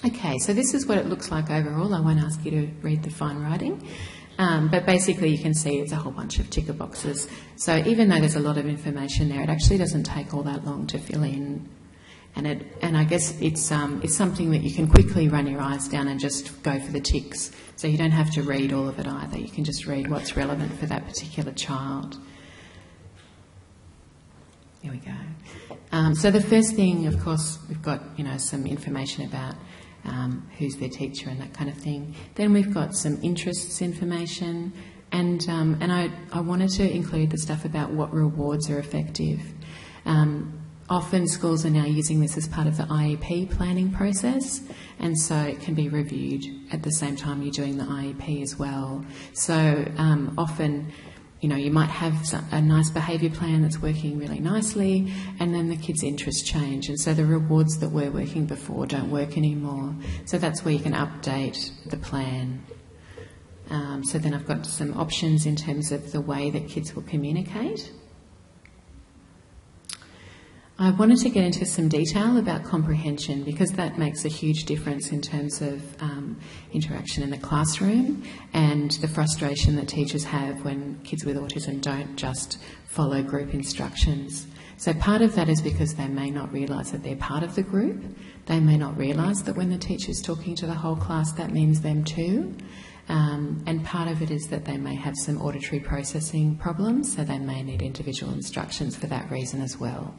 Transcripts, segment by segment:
Okay, so this is what it looks like overall. I won't ask you to read the fine writing. But basically you can see it's a whole bunch of ticker boxes. So even though there's a lot of information there, it actually doesn't take all that long to fill in. And I guess it's something that you can quickly run your eyes down and just go for the ticks. So you don't have to read all of it either. You can just read what's relevant for that particular child. Here we go. So the first thing, of course, we've got some information about who's their teacher and that kind of thing. Then we've got some interests information, and I wanted to include the stuff about what rewards are effective. Often schools are now using this as part of the IEP planning process, and so it can be reviewed at the same time you're doing the IEP as well. So often, you might have a nice behaviour plan that's working really nicely, and then the kids' interests change, and so the rewards that were working before don't work anymore. So that's where you can update the plan. So then I've got some options in terms of the way that kids will communicate. I wanted to get into some detail about comprehension because that makes a huge difference in terms of interaction in the classroom and the frustration that teachers have when kids with autism don't just follow group instructions. So part of that is because they may not realise that they're part of the group. They may not realise that when the teacher's talking to the whole class, that means them too. And part of it is that they may have some auditory processing problems, so they may need individual instructions for that reason as well.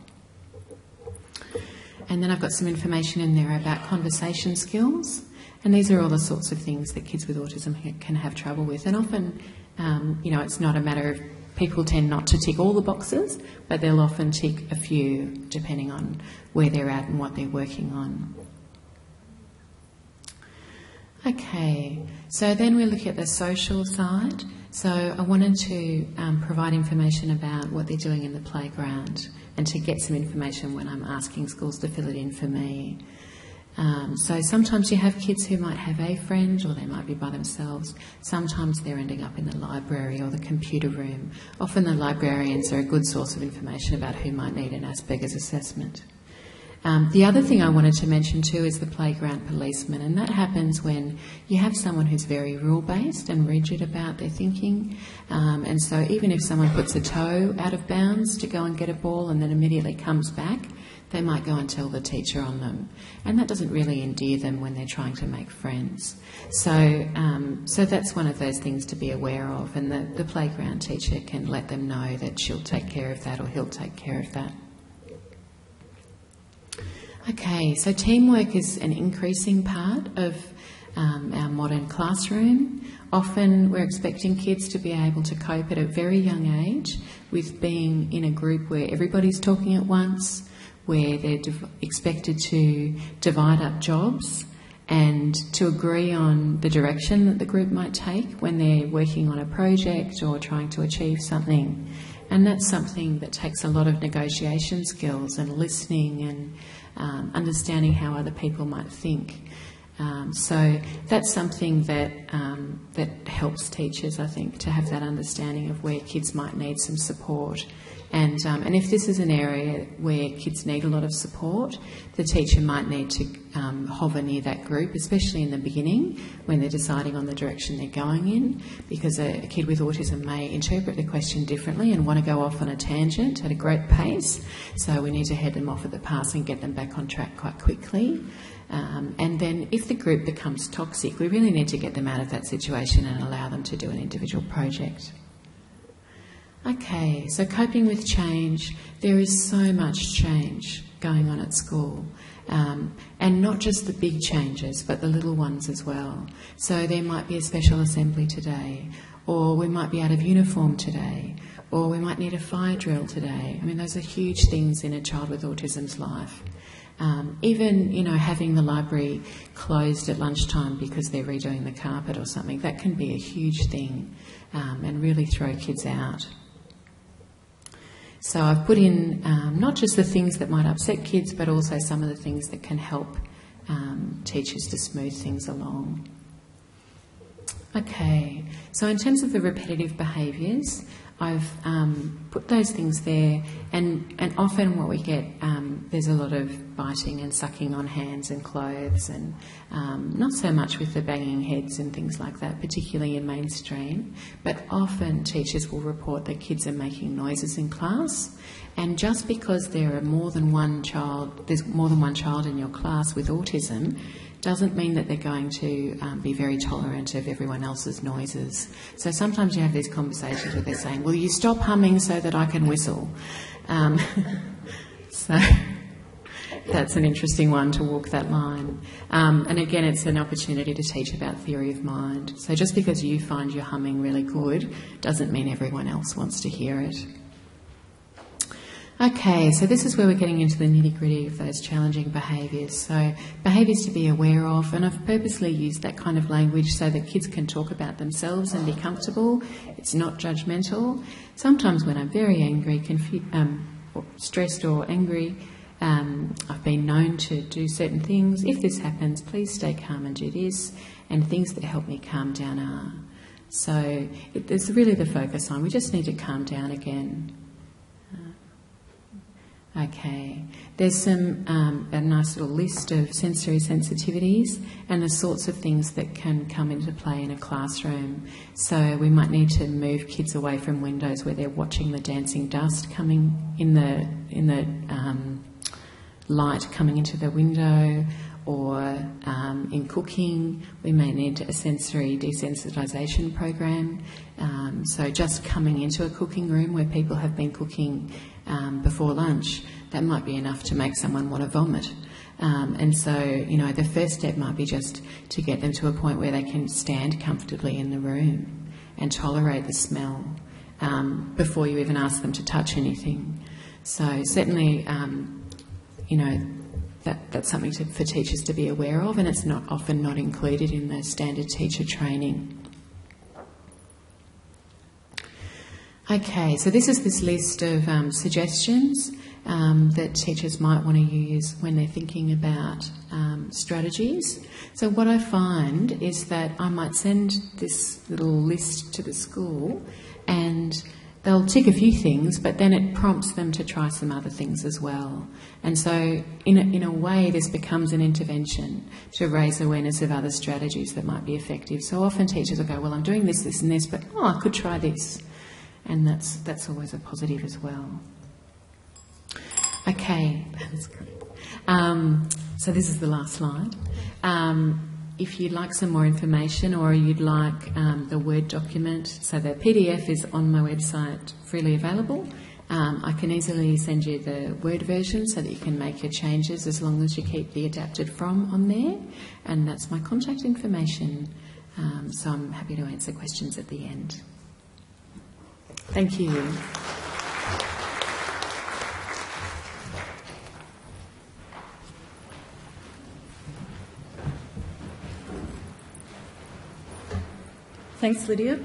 And then I've got some information in there about conversation skills, and these are all the sorts of things that kids with autism can have trouble with. And often, it's not a matter of people tend not to tick all the boxes, but they'll often tick a few depending on where they're at and what they're working on. Okay, so then we look at the social side. So I wanted to provide information about what they're doing in the playground and to get some information when I'm asking schools to fill it in for me. So sometimes you have kids who might have a friend or they might be by themselves. Sometimes they're ending up in the library or the computer room. Often the librarians are a good source of information about who might need an Asperger's assessment. The other thing I wanted to mention too is the playground policeman, and that happens when you have someone who's very rule-based and rigid about their thinking, and so even if someone puts a toe out of bounds to go and get a ball and then immediately comes back, they might go and tell the teacher on them, and that doesn't really endear them when they're trying to make friends. So that's one of those things to be aware of, and the playground teacher can let them know that she'll take care of that or he'll take care of that. Okay, so teamwork is an increasing part of our modern classroom. Often we're expecting kids to be able to cope at a very young age with being in a group where everybody's talking at once, where they're expected to divide up jobs and to agree on the direction that the group might take when they're working on a project or trying to achieve something. And that's something that takes a lot of negotiation skills and listening and understanding how other people might think. So that's something that helps teachers, I think, to have that understanding of where kids might need some support. And if this is an area where kids need a lot of support, the teacher might need to hover near that group, especially in the beginning when they're deciding on the direction they're going in, because a kid with autism may interpret the question differently and want to go off on a tangent at a great pace. So we need to head them off at the pass and get them back on track quite quickly. And then if the group becomes toxic, we really need to get them out of that situation and allow them to do an individual project. Okay, so coping with change. There is so much change going on at school, and not just the big changes, but the little ones as well. So there might be a special assembly today, or we might be out of uniform today, or we might need a fire drill today. I mean, those are huge things in a child with autism's life. Even, having the library closed at lunchtime because they're redoing the carpet or something, that can be a huge thing and really throw kids out. So I've put in not just the things that might upset kids, but also some of the things that can help teachers to smooth things along. Okay, so in terms of the repetitive behaviours, I've put those things there, and often what we get, there's a lot of biting and sucking on hands and clothes, and not so much with the banging heads and things like that, particularly in mainstream. But often teachers will report that kids are making noises in class, and just because there are more than one child, there's more than one child in your class with autism, doesn't mean that they're going to be very tolerant of everyone else's noises. So sometimes you have these conversations where they're saying, will you stop humming so that I can whistle? So that's an interesting one, to walk that line. And again, it's an opportunity to teach about theory of mind. So just because you find your humming really good doesn't mean everyone else wants to hear it. Okay, so this is where we're getting into the nitty-gritty of those challenging behaviours. So behaviours to be aware of, and I've purposely used that kind of language so that kids can talk about themselves and be comfortable. It's not judgmental. Sometimes when I'm very angry, or stressed or angry, I've been known to do certain things. If this happens, please stay calm and do this. And things that help me calm down are. So it's really the focus on, we just need to calm down again. Okay, there's a nice little list of sensory sensitivities and the sorts of things that can come into play in a classroom. So we might need to move kids away from windows where they're watching the dancing dust coming in the light coming into the window, or in cooking we may need a sensory desensitisation program. So just coming into a cooking room where people have been cooking before lunch, that might be enough to make someone want to vomit. And so, the first step might be just to get them to a point where they can stand comfortably in the room and tolerate the smell before you even ask them to touch anything. So certainly, that's something for teachers to be aware of, and it's often not included in the standard teacher training. Okay, so this is this list of suggestions that teachers might want to use when they're thinking about strategies. So what I find is that I might send this little list to the school and they'll tick a few things, but then it prompts them to try some other things as well. And so in a way this becomes an intervention to raise awareness of other strategies that might be effective. So often teachers will go, well, I'm doing this, this and this, but I could try this. And that's always a positive as well. Okay, that's great. So this is the last slide. If you'd like some more information, or you'd like the Word document, so the PDF is on my website, freely available. I can easily send you the Word version so that you can make your changes as long as you keep the adapted from on there. And that's my contact information. So I'm happy to answer questions at the end. Thank you. Thanks, Lydia.